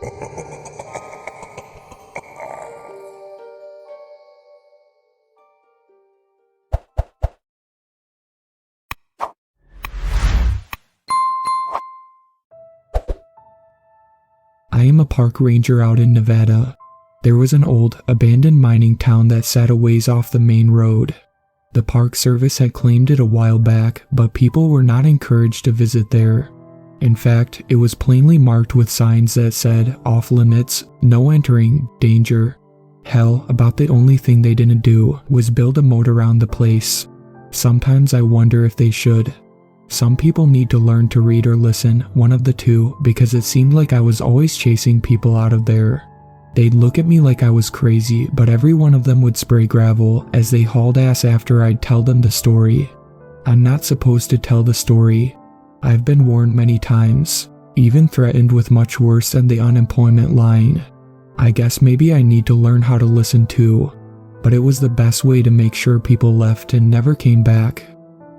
I am a park ranger out in Nevada. There was an old, abandoned mining town that sat a ways off the main road. The Park Service had claimed it a while back, but people were not encouraged to visit there. In fact, it was plainly marked with signs that said, off limits, no entering, danger. Hell, about the only thing they didn't do was build a moat around the place. Sometimes I wonder if they should. Some people need to learn to read or listen, one of the two, because it seemed like I was always chasing people out of there. They'd look at me like I was crazy, but every one of them would spray gravel as they hauled ass after I'd tell them the story. I'm not supposed to tell the story. I've been warned many times, even threatened with much worse than the unemployment line. I guess maybe I need to learn how to listen too, but it was the best way to make sure people left and never came back.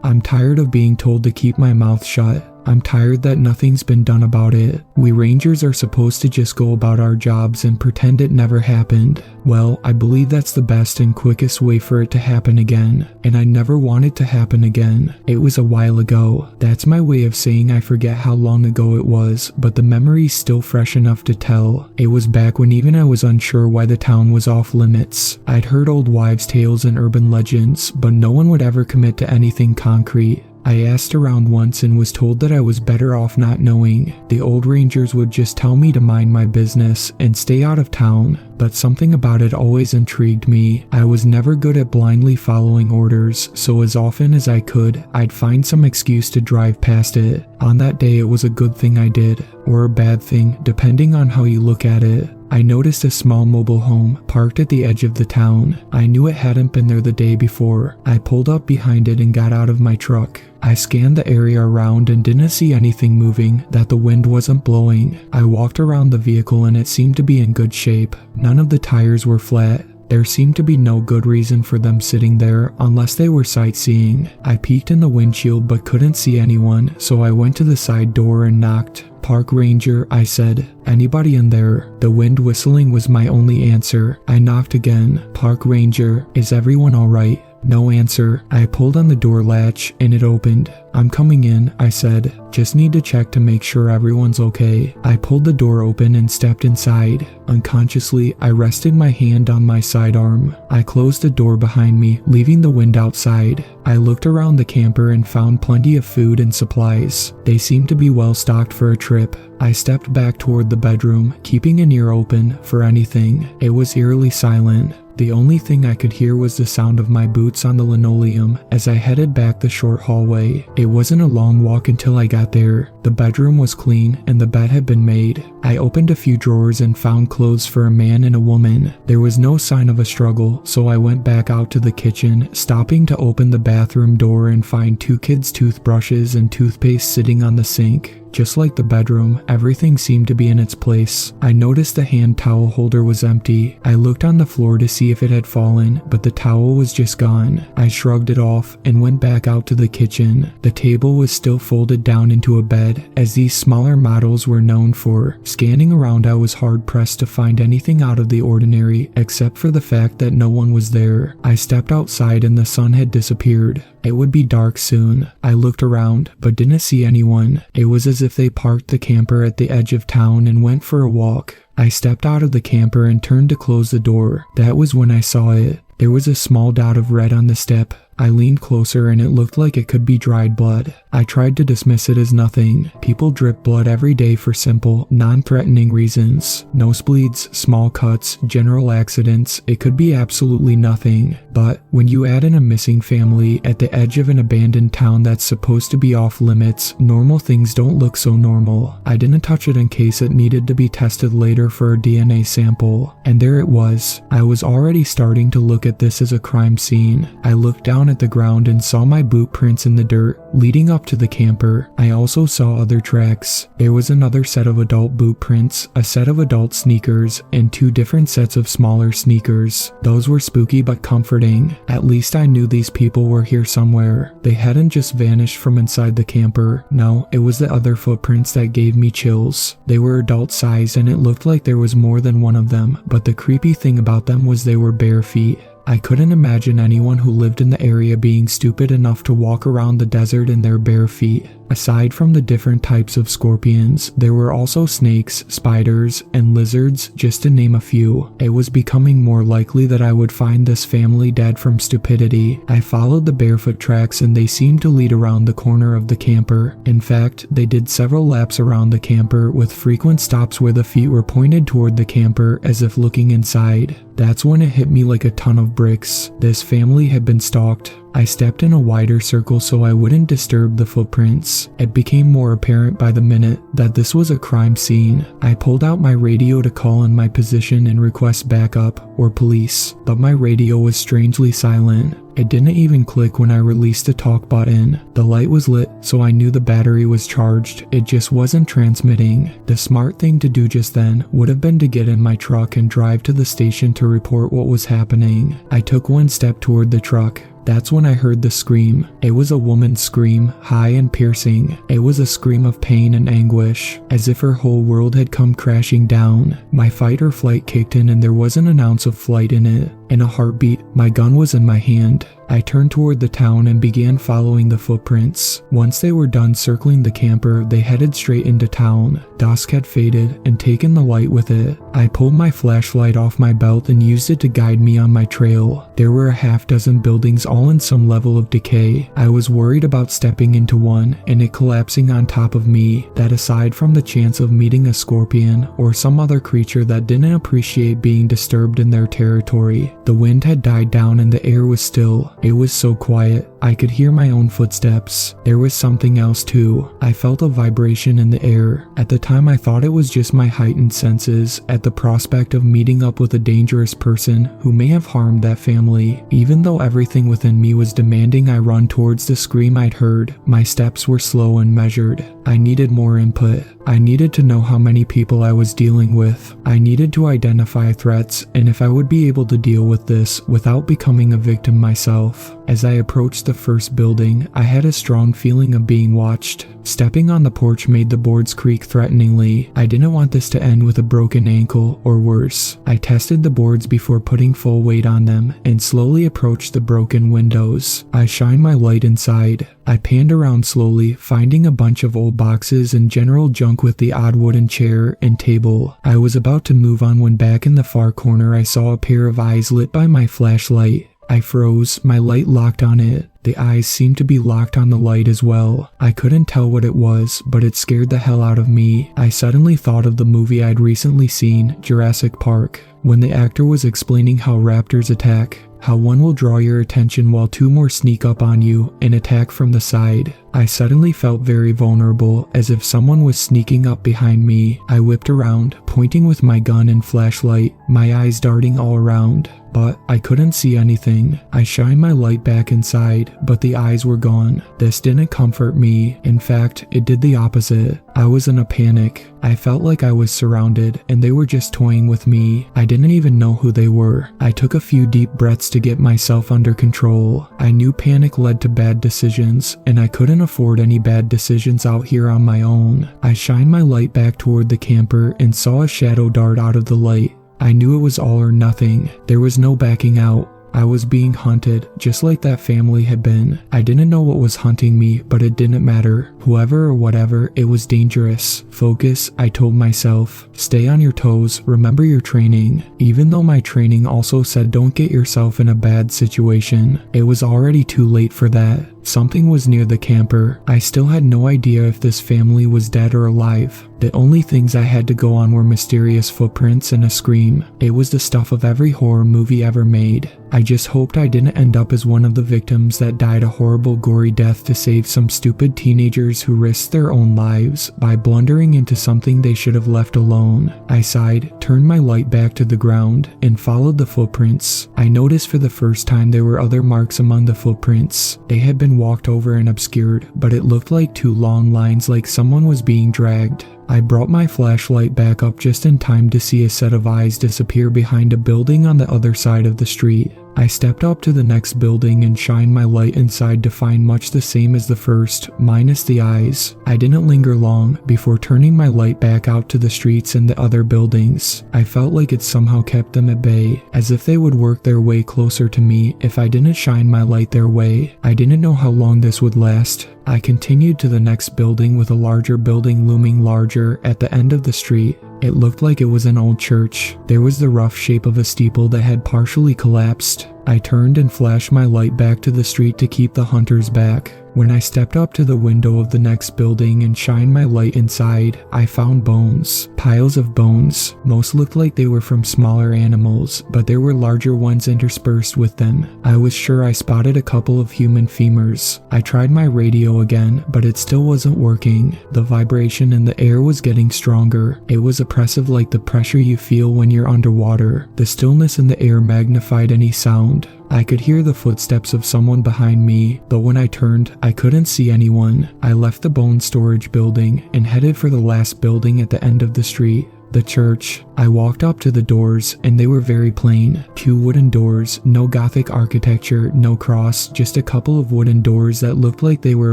I'm tired of being told to keep my mouth shut. I'm tired that nothing's been done about it. We rangers are supposed to just go about our jobs and pretend it never happened. Well, I believe that's the best and quickest way for it to happen again, and I never want it to happen again. It was a while ago. That's my way of saying I forget how long ago it was, but the memory's still fresh enough to tell. It was back when even I was unsure why the town was off limits. I'd heard old wives' tales and urban legends, but no one would ever commit to anything concrete. I asked around once and was told that I was better off not knowing. The old rangers would just tell me to mind my business and stay out of town, but something about it always intrigued me. I was never good at blindly following orders, so as often as I could, I'd find some excuse to drive past it. On that day, it was a good thing I did, or a bad thing, depending on how you look at it. I noticed a small mobile home parked at the edge of the town. I knew it hadn't been there the day before. I pulled up behind it and got out of my truck. I scanned the area around and didn't see anything moving, that the wind wasn't blowing. I walked around the vehicle and it seemed to be in good shape. None of the tires were flat. There seemed to be no good reason for them sitting there unless they were sightseeing. I peeked in the windshield but couldn't see anyone, so I went to the side door and knocked. "Park Ranger," I said. "Anybody in there?" The wind whistling was my only answer. I knocked again. "Park Ranger, is everyone alright?" No answer. I pulled on the door latch and it opened. "I'm coming in," I said. "Just need to check to make sure everyone's okay." I pulled the door open and stepped inside. Unconsciously, I rested my hand on my sidearm. I closed the door behind me, leaving the wind outside. I looked around the camper and found plenty of food and supplies. They seemed to be well stocked for a trip. I stepped back toward the bedroom, keeping an ear open for anything. It was eerily silent. The only thing I could hear was the sound of my boots on the linoleum as I headed back the short hallway. It wasn't a long walk until I got there. The bedroom was clean and the bed had been made. I opened a few drawers and found clothes for a man and a woman. There was no sign of a struggle, so I went back out to the kitchen, stopping to open the bathroom door and find 2 kids' toothbrushes and toothpaste sitting on the sink. Just like the bedroom, everything seemed to be in its place. I noticed the hand towel holder was empty. I looked on the floor to see if it had fallen, but the towel was just gone. I shrugged it off and went back out to the kitchen. The table was still folded down into a bed, as these smaller models were known for. Scanning around, I was hard-pressed to find anything out of the ordinary, except for the fact that no one was there. I stepped outside and the sun had disappeared. It would be dark soon. I looked around, but didn't see anyone. It was as if they parked the camper at the edge of town and went for a walk. I stepped out of the camper and turned to close the door. That was when I saw it. There was a small dot of red on the step. I leaned closer and it looked like it could be dried blood. I tried to dismiss it as nothing. People drip blood every day for simple, non-threatening reasons. Nosebleeds, small cuts, general accidents. It could be absolutely nothing. But when you add in a missing family at the edge of an abandoned town that's supposed to be off limits, normal things don't look so normal. I didn't touch it in case it needed to be tested later for a DNA sample, and there it was. I was already starting to look at this as a crime scene. I looked down at the ground and saw my boot prints in the dirt leading up to the camper. I also saw other tracks. There was another set of adult boot prints, a set of adult sneakers, and 2 different sets of smaller sneakers. Those were spooky but comforting. At least I knew these people were here somewhere. They hadn't just vanished from inside the camper. No, it was the other footprints that gave me chills. They were adult sized and it looked like there was more than one of them, but the creepy thing about them was they were bare feet. I couldn't imagine anyone who lived in the area being stupid enough to walk around the desert in their bare feet. Aside from the different types of scorpions, there were also snakes, spiders, and lizards, just to name a few. It was becoming more likely that I would find this family dead from stupidity. I followed the barefoot tracks and they seemed to lead around the corner of the camper. In fact, they did several laps around the camper with frequent stops where the feet were pointed toward the camper as if looking inside. That's when it hit me like a ton of bricks. This family had been stalked. I stepped in a wider circle so I wouldn't disturb the footprints. It became more apparent by the minute that this was a crime scene. I pulled out my radio to call in my position and request backup or police, but my radio was strangely silent. It didn't even click when I released the talk button. The light was lit, so I knew the battery was charged. It just wasn't transmitting. The smart thing to do just then would have been to get in my truck and drive to the station to report what was happening. I took one step toward the truck. That's when I heard the scream. It was a woman's scream, high and piercing. It was a scream of pain and anguish, as if her whole world had come crashing down. My fight or flight kicked in and there wasn't an ounce of flight in it. In a heartbeat, my gun was in my hand. I turned toward the town and began following the footprints. Once they were done circling the camper, they headed straight into town. Dusk had faded and taken the light with it. I pulled my flashlight off my belt and used it to guide me on my trail. There were a half-dozen buildings all in some level of decay. I was worried about stepping into one and it collapsing on top of me. That aside from the chance of meeting a scorpion or some other creature that didn't appreciate being disturbed in their territory, the wind had died down and the air was still. It was so quiet, I could hear my own footsteps. There was something else too. I felt a vibration in the air. At the time I thought it was just my heightened senses at the prospect of meeting up with a dangerous person who may have harmed that family. Even though everything within me was demanding I run towards the scream I'd heard, my steps were slow and measured. I needed more input. I needed to know how many people I was dealing with. I needed to identify threats and if I would be able to deal with this without becoming a victim myself. As I approached the first building, I had a strong feeling of being watched. Stepping on the porch made the boards creak threateningly. I didn't want this to end with a broken ankle or worse. I tested the boards before putting full weight on them and slowly approached the broken windows. I shined my light inside. I panned around slowly, finding a bunch of old boxes and general junk with the odd wooden chair and table. I was about to move on when back in the far corner I saw a pair of eyes lit by my flashlight. I froze, my light locked on it. The eyes seemed to be locked on the light as well. I couldn't tell what it was, but it scared the hell out of me. I suddenly thought of the movie I'd recently seen, Jurassic Park, when the actor was explaining how raptors attack. How one will draw your attention while 2 more sneak up on you and attack from the side. I suddenly felt very vulnerable, as if someone was sneaking up behind me. I whipped around, pointing with my gun and flashlight, my eyes darting all around. But I couldn't see anything. I shined my light back inside, but the eyes were gone. This didn't comfort me. In fact, it did the opposite. I was in a panic. I felt like I was surrounded, and they were just toying with me. I didn't even know who they were. I took a few deep breaths to get myself under control. I knew panic led to bad decisions, and I couldn't afford any bad decisions out here on my own. I shined my light back toward the camper and saw a shadow dart out of the light. I knew it was all or nothing. There was no backing out. I was being hunted, just like that family had been. I didn't know what was hunting me, but it didn't matter. Whoever or whatever, it was dangerous. Focus, I told myself. Stay on your toes, remember your training. Even though my training also said don't get yourself in a bad situation, it was already too late for that. Something was near the camper. I still had no idea if this family was dead or alive. The only things I had to go on were mysterious footprints and a scream. It was the stuff of every horror movie ever made. I just hoped I didn't end up as one of the victims that died a horrible gory death to save some stupid teenagers who risked their own lives by blundering into something they should have left alone. I sighed, turned my light back to the ground, and followed the footprints. I noticed for the first time there were other marks among the footprints. They had been walked over and obscured, but it looked like two long lines like someone was being dragged. I brought my flashlight back up just in time to see a set of eyes disappear behind a building on the other side of the street. I stepped up to the next building and shined my light inside to find much the same as the first, minus the eyes. I didn't linger long before turning my light back out to the streets and the other buildings. I felt like it somehow kept them at bay, as if they would work their way closer to me if I didn't shine my light their way. I didn't know how long this would last. I continued to the next building with a larger building looming larger at the end of the street. It looked like it was an old church. There was the rough shape of a steeple that had partially collapsed. I turned and flashed my light back to the street to keep the hunters back. When I stepped up to the window of the next building and shined my light inside, I found bones. Piles of bones. Most looked like they were from smaller animals, but there were larger ones interspersed with them. I was sure I spotted a couple of human femurs. I tried my radio again, but it still wasn't working. The vibration in the air was getting stronger. It was oppressive like the pressure you feel when you're underwater. The stillness in the air magnified any sound. I could hear the footsteps of someone behind me, but when I turned, I couldn't see anyone. I left the bone storage building and headed for the last building at the end of the street. The church. I walked up to the doors and they were very plain. 2 wooden doors, no Gothic architecture, no cross, just a couple of wooden doors that looked like they were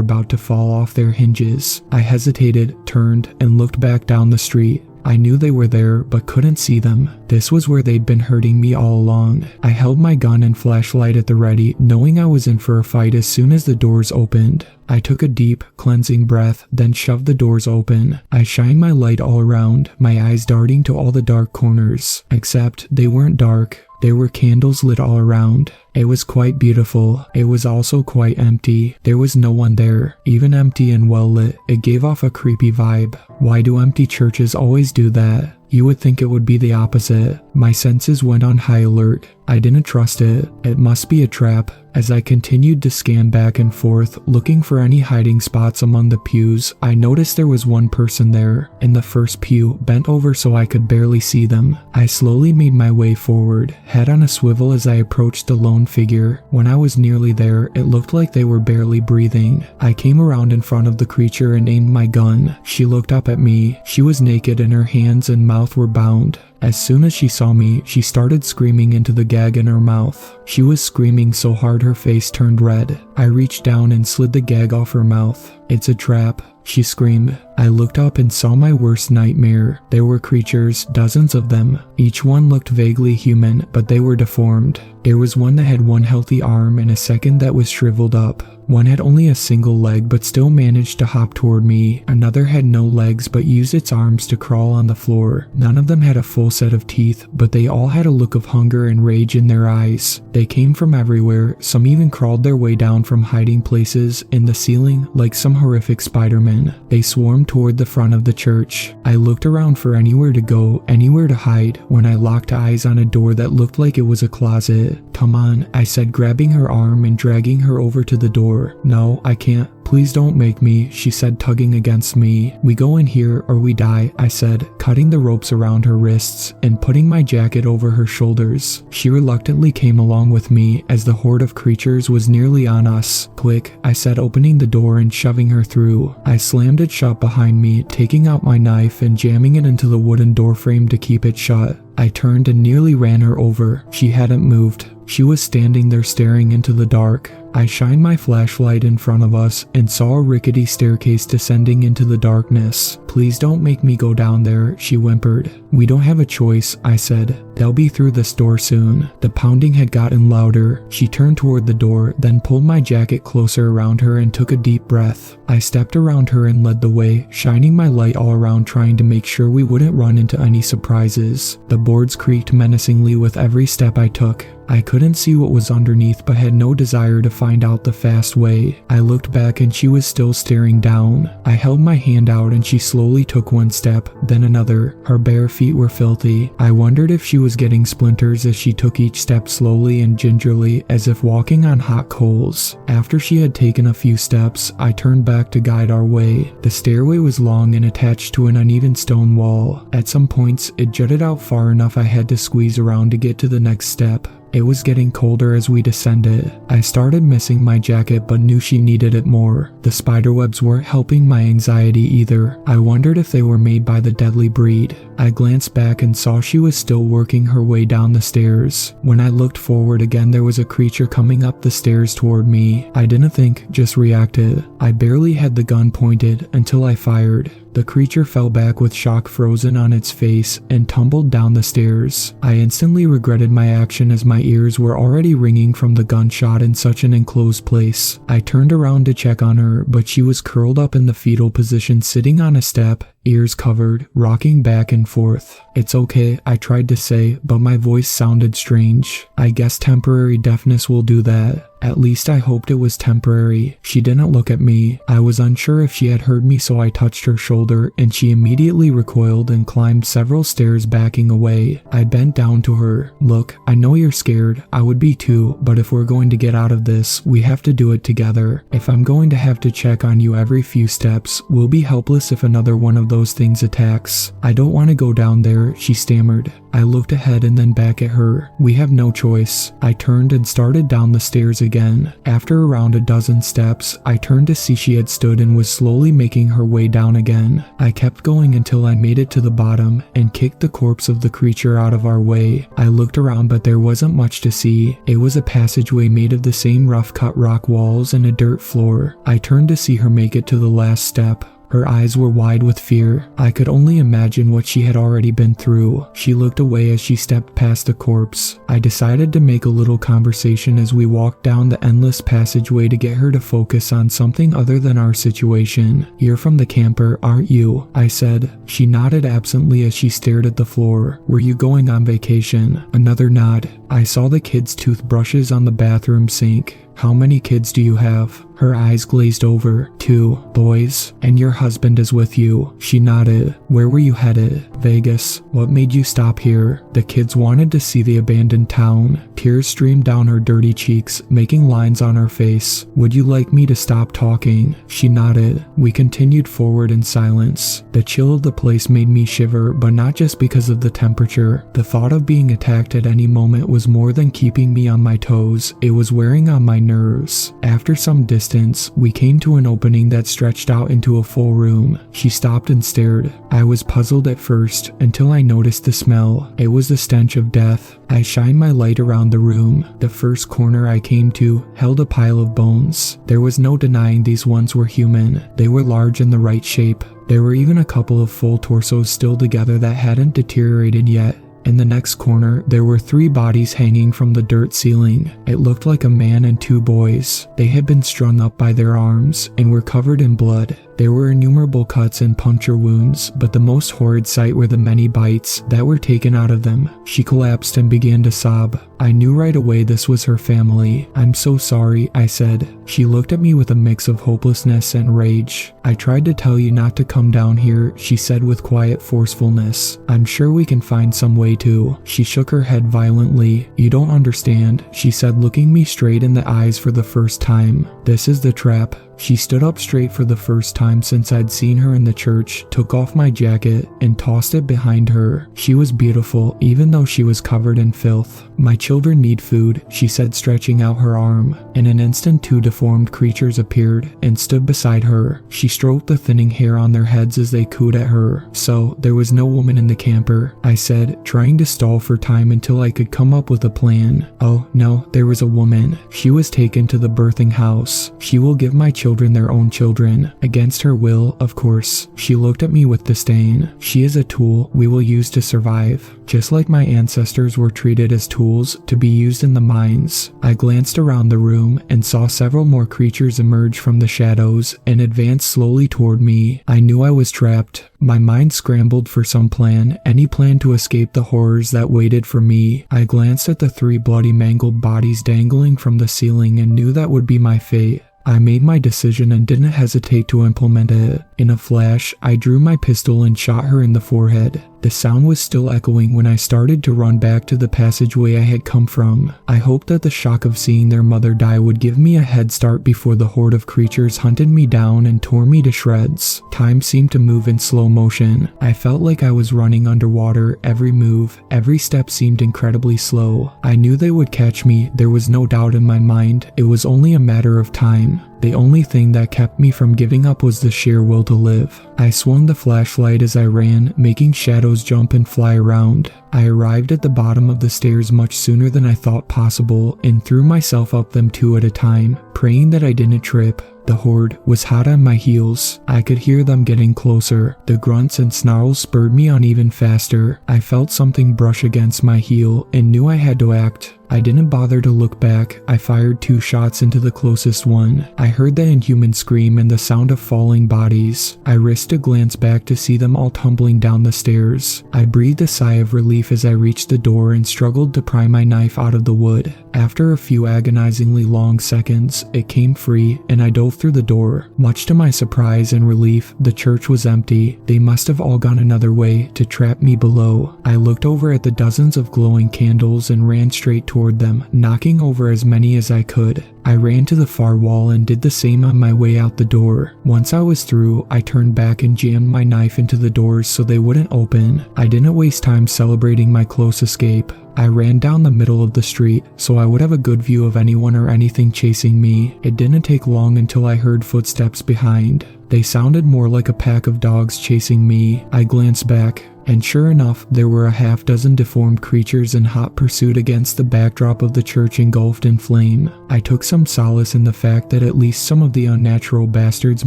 about to fall off their hinges. I hesitated, turned, and looked back down the street. I knew they were there, but couldn't see them. This was where they'd been hurting me all along. I held my gun and flashlight at the ready, knowing I was in for a fight as soon as the doors opened. I took a deep, cleansing breath, then shoved the doors open. I shined my light all around, my eyes darting to all the dark corners. Except they weren't dark. There were candles lit all around. It was quite beautiful. It was also quite empty. There was no one there. Even empty and well lit, it gave off a creepy vibe. Why do empty churches always do that? You would think it would be the opposite. My senses went on high alert. I didn't trust it. It must be a trap. As I continued to scan back and forth, looking for any hiding spots among the pews, I noticed there was one person there, in the first pew, bent over so I could barely see them. I slowly made my way forward, head on a swivel as I approached the lone figure. When I was nearly there, it looked like they were barely breathing. I came around in front of the creature and aimed my gun. She looked up at me. She was naked and her hands and mouth were bound. As soon as she saw me, she started screaming into the gag in her mouth. She was screaming so hard her face turned red. I reached down and slid the gag off her mouth. "It's a trap," she screamed. I looked up and saw my worst nightmare. There were creatures, dozens of them. Each one looked vaguely human, but they were deformed. There was one that had one healthy arm and a second that was shriveled up. One had only a single leg but still managed to hop toward me. Another had no legs but used its arms to crawl on the floor. None of them had a full set of teeth, but they all had a look of hunger and rage in their eyes. They came from everywhere. Some even crawled their way down from hiding places in the ceiling like some horrific Spider-Man. They swarmed toward the front of the church. I looked around for anywhere to go, anywhere to hide, when I locked eyes on a door that looked like it was a closet. "Come on," I said, grabbing her arm and dragging her over to the door. "No, I can't. Please don't make me," she said, tugging against me. "We go in here or we die," I said, cutting the ropes around her wrists and putting my jacket over her shoulders. She reluctantly came along with me as the horde of creatures was nearly on us. "Quick," I said, opening the door and shoving her through. I slammed it shut behind me, taking out my knife and jamming it into the wooden doorframe to keep it shut. I turned and nearly ran her over. She hadn't moved. She was standing there staring into the dark. I shined my flashlight in front of us and saw a rickety staircase descending into the darkness. "Please don't make me go down there," she whimpered. "We don't have a choice," I said. "They'll be through this door soon." The pounding had gotten louder. She turned toward the door, then pulled my jacket closer around her and took a deep breath. I stepped around her and led the way, shining my light all around trying to make sure we wouldn't run into any surprises. The boards creaked menacingly with every step I took. I couldn't see what was underneath but had no desire to find out the fast way. I looked back and she was still staring down. I held my hand out and she slowly took one step, then another. Her bare feet were filthy. I wondered if she was getting splinters as she took each step slowly and gingerly, as if walking on hot coals. After she had taken a few steps, I turned back to guide our way. The stairway was long and attached to an uneven stone wall. At some points, it jutted out far enough I had to squeeze around to get to the next step. It was getting colder as we descended. I started missing my jacket but knew she needed it more. The spiderwebs weren't helping my anxiety either. I wondered if they were made by the deadly breed. I glanced back and saw she was still working her way down the stairs. When I looked forward again, there was a creature coming up the stairs toward me. I didn't think, just reacted. I barely had the gun pointed until I fired. The creature fell back with shock frozen on its face and tumbled down the stairs. I instantly regretted my action as my ears were already ringing from the gunshot in such an enclosed place. I turned around to check on her, but she was curled up in the fetal position sitting on a step, ears covered, rocking back and forth. "It's okay," I tried to say, but my voice sounded strange. "I guess temporary deafness will do that." At least I hoped it was temporary. She didn't look at me. I was unsure if she had heard me, so I touched her shoulder and she immediately recoiled and climbed several stairs, backing away. I bent down to her. "Look, I know you're scared. I would be too, but if we're going to get out of this, we have to do it together. If I'm going to have to check on you every few steps, we'll be helpless if another one of those things attacks. I don't want to go down there," she stammered. I looked ahead and then back at her. "We have no choice." I turned and started down the stairs again. After around a dozen steps, I turned to see she had stood and was slowly making her way down again. I kept going until I made it to the bottom and kicked the corpse of the creature out of our way. I looked around but there wasn't much to see. It was a passageway made of the same rough-cut rock walls and a dirt floor. I turned to see her make it to the last step. Her eyes were wide with fear. I could only imagine what she had already been through. She looked away as she stepped past the corpse. I decided to make a little conversation as we walked down the endless passageway to get her to focus on something other than our situation. "You're from the camper, aren't you?" I said. She nodded absently as she stared at the floor. "Were you going on vacation?" Another nod. I saw the kids' toothbrushes on the bathroom sink. "How many kids do you have?" Her eyes glazed over. "2 boys. And your husband is with you." She nodded. "Where were you headed?" "Vegas." "What made you stop here?" The kids wanted to see the abandoned town. Tears streamed down her dirty cheeks, making lines on her face. "Would you like me to stop talking?" She nodded. We continued forward in silence. The chill of the place made me shiver, but not just because of the temperature. The thought of being attacked at any moment was more than keeping me on my toes. It was wearing on my nerves. After some distance, we came to an opening that stretched out into a full room. She stopped and stared. I was puzzled at first until I noticed the smell. It was the stench of death. I shined my light around the room. The first corner I came to held a pile of bones. There was no denying these ones were human. They were large in the right shape. There were even a couple of full torsos still together that hadn't deteriorated yet. In the next corner, there were 3 bodies hanging from the dirt ceiling. It looked like a man and 2 boys. They had been strung up by their arms and were covered in blood. There were innumerable cuts and puncture wounds, but the most horrid sight were the many bites that were taken out of them. She collapsed and began to sob. I knew right away this was her family. "I'm so sorry," I said. She looked at me with a mix of hopelessness and rage. "I tried to tell you not to come down here," she said with quiet forcefulness. "I'm sure we can find some way to." She shook her head violently. "You don't understand," she said, looking me straight in the eyes for the first time. "This is the trap." She stood up straight for the first time since I'd seen her in the church, took off my jacket, and tossed it behind her. She was beautiful, even though she was covered in filth. "My children need food," she said, stretching out her arm. In an instant, 2 deformed creatures appeared and stood beside her. She stroked the thinning hair on their heads as they cooed at her. "So, there was no woman in the camper," I said, trying to stall for time until I could come up with a plan. "Oh, no, there was a woman. She was taken to the birthing house. She will give my children children their own children, against her will, of course. She looked at me with disdain. She is a tool we will use to survive, just like my ancestors were treated as tools to be used in the mines. I glanced around the room and saw several more creatures emerge from the shadows and advance slowly toward me. I knew I was trapped. My mind scrambled for some plan, any plan to escape the horrors that waited for me. I glanced at the 3 bloody mangled bodies dangling from the ceiling and knew that would be my fate. I made my decision and didn't hesitate to implement it. In a flash, I drew my pistol and shot her in the forehead. The sound was still echoing when I started to run back to the passageway I had come from. I hoped that the shock of seeing their mother die would give me a head start before the horde of creatures hunted me down and tore me to shreds. Time seemed to move in slow motion. I felt like I was running underwater. Every move, every step seemed incredibly slow. I knew they would catch me. There was no doubt in my mind. It was only a matter of time. The only thing that kept me from giving up was the sheer will to live. I swung the flashlight as I ran, making shadows jump and fly around. I arrived at the bottom of the stairs much sooner than I thought possible and threw myself up them 2 at a time, praying that I didn't trip. The horde was hot on my heels. I could hear them getting closer. The grunts and snarls spurred me on even faster. I felt something brush against my heel and knew I had to act. I didn't bother to look back. I fired 2 shots into the closest one. I heard the inhuman scream and the sound of falling bodies. I risked a glance back to see them all tumbling down the stairs. I breathed a sigh of relief as I reached the door and struggled to pry my knife out of the wood. After a few agonizingly long seconds, it came free and I dove through the door. Much to my surprise and relief, the church was empty. They must have all gone another way to trap me below. I looked over at the dozens of glowing candles and ran straight toward them, knocking over as many as I could. I ran to the far wall and did the same on my way out the door. Once I was through, I turned back and jammed my knife into the doors so they wouldn't open. I didn't waste time celebrating my close escape. I ran down the middle of the street so I would have a good view of anyone or anything chasing me. It didn't take long until I heard footsteps behind. They sounded more like a pack of dogs chasing me. I glanced back, and sure enough, there were a half-dozen deformed creatures in hot pursuit against the backdrop of the church engulfed in flame. I took some solace in the fact that at least some of the unnatural bastards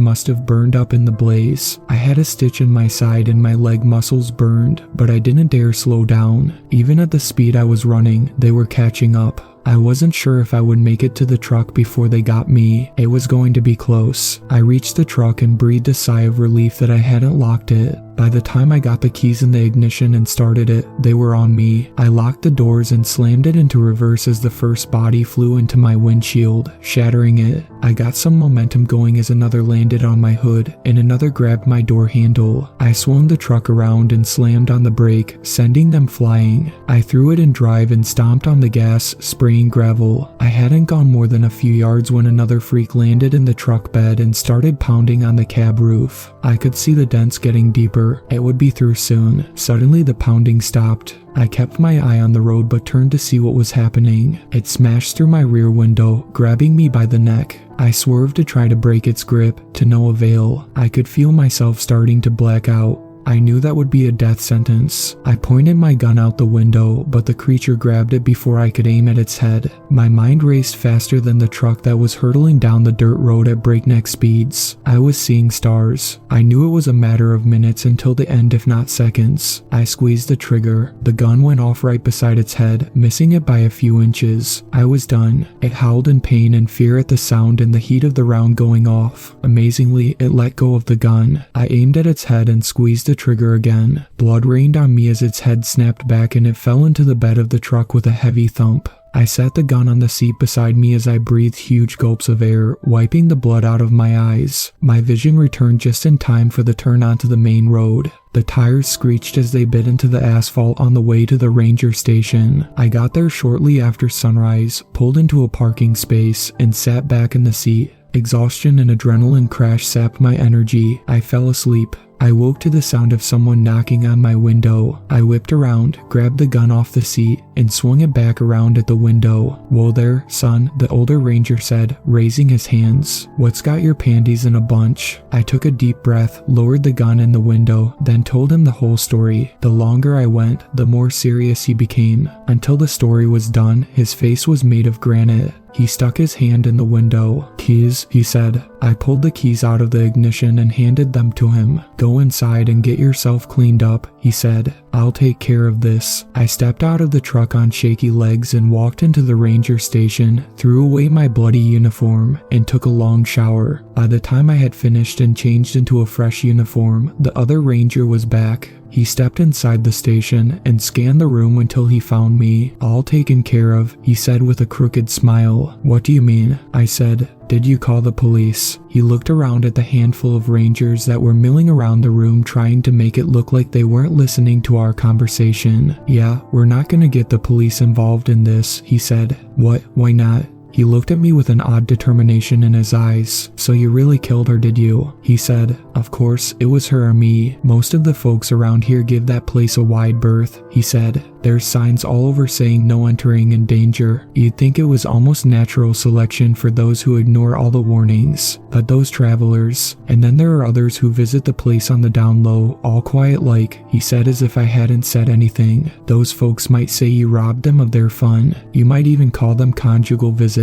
must have burned up in the blaze. I had a stitch in my side and my leg muscles burned, but I didn't dare slow down. Even at the speed I was running, they were catching up. I wasn't sure if I would make it to the truck before they got me. It was going to be close. I reached the truck and breathed a sigh of relief that I hadn't locked it. By the time I got the keys in the ignition and started it, they were on me. I locked the doors and slammed it into reverse as the first body flew into my windshield, shattering it. I got some momentum going as another landed on my hood and another grabbed my door handle. I swung the truck around and slammed on the brake, sending them flying. I threw it in drive and stomped on the gas, spraying gravel. I hadn't gone more than a few yards when another freak landed in the truck bed and started pounding on the cab roof. I could see the dents getting deeper. It would be through soon. Suddenly the pounding stopped. I kept my eye on the road but turned to see what was happening. It smashed through my rear window, grabbing me by the neck. I swerved to try to break its grip, to no avail. I could feel myself starting to black out. I knew that would be a death sentence. I pointed my gun out the window, but the creature grabbed it before I could aim at its head. My mind raced faster than the truck that was hurtling down the dirt road at breakneck speeds. I was seeing stars. I knew it was a matter of minutes until the end, if not seconds. I squeezed the trigger. The gun went off right beside its head, missing it by a few inches. I was done. It howled in pain and fear at the sound and the heat of the round going off. Amazingly, it let go of the gun. I aimed at its head and squeezed the trigger again. Blood rained on me as its head snapped back and it fell into the bed of the truck with a heavy thump. I set the gun on the seat beside me as I breathed huge gulps of air, wiping the blood out of my eyes. My vision returned just in time for the turn onto the main road. The tires screeched as they bit into the asphalt on the way to the ranger station. I got there shortly after sunrise, pulled into a parking space, and sat back in the seat. Exhaustion and adrenaline crash sapped my energy. I fell asleep. I woke to the sound of someone knocking on my window. I whipped around, grabbed the gun off the seat, and swung it back around at the window. "Whoa there, son," the older ranger said, raising his hands. "What's got your panties in a bunch?" I took a deep breath, lowered the gun in the window, then told him the whole story. The longer I went, the more serious he became. Until the story was done, his face was made of granite. He stuck his hand in the window. "Keys," he said. I pulled the keys out of the ignition and handed them to him. "Go inside and get yourself cleaned up," he said. "I'll take care of this." I stepped out of the truck on shaky legs and walked into the ranger station, threw away my bloody uniform, and took a long shower. By the time I had finished and changed into a fresh uniform, the other ranger was back. He stepped inside the station and scanned the room until he found me. "All taken care of," he said with a crooked smile. "What do you mean?" I said. "Did you call the police?" He looked around at the handful of rangers that were milling around the room trying to make it look like they weren't listening to our conversation. "Yeah, we're not gonna get the police involved in this," he said. "What? Why not?" He looked at me with an odd determination in his eyes. "So you really killed her, did you?" he said. "Of course, it was her or me. Most of the folks around here give that place a wide berth," he said. "There's signs all over saying no entering and danger. You'd think it was almost natural selection for those who ignore all the warnings. But those travelers, and then there are others who visit the place on the down low, all quiet like," he said as if I hadn't said anything. "Those folks might say you robbed them of their fun. You might even call them conjugal visits.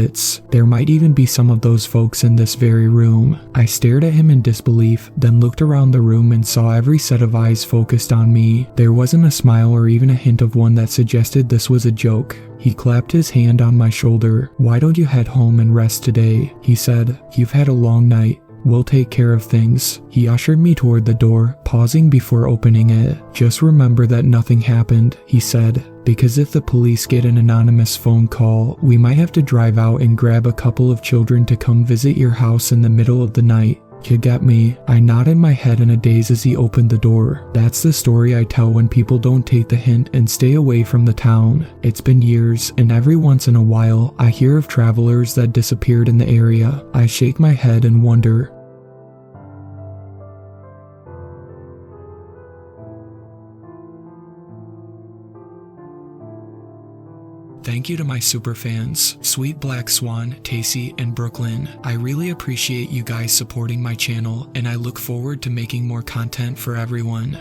There might even be some of those folks in this very room." I stared at him in disbelief, then looked around the room and saw every set of eyes focused on me. There wasn't a smile or even a hint of one that suggested this was a joke. He clapped his hand on my shoulder. "Why don't you head home and rest today?" he said. "You've had a long night. We'll take care of things." He ushered me toward the door, pausing before opening it. "Just remember that nothing happened," he said, "because if the police get an anonymous phone call, we might have to drive out and grab a couple of children to come visit your house in the middle of the night. You get me?" I nodded my head in a daze as he opened the door. That's the story I tell when people don't take the hint and stay away from the town. It's been years, and every once in a while, I hear of travelers that disappeared in the area. I shake my head and wonder. Thank you to my superfans, Sweet Black Swan, Tacy, and Brooklyn. I really appreciate you guys supporting my channel, and I look forward to making more content for everyone.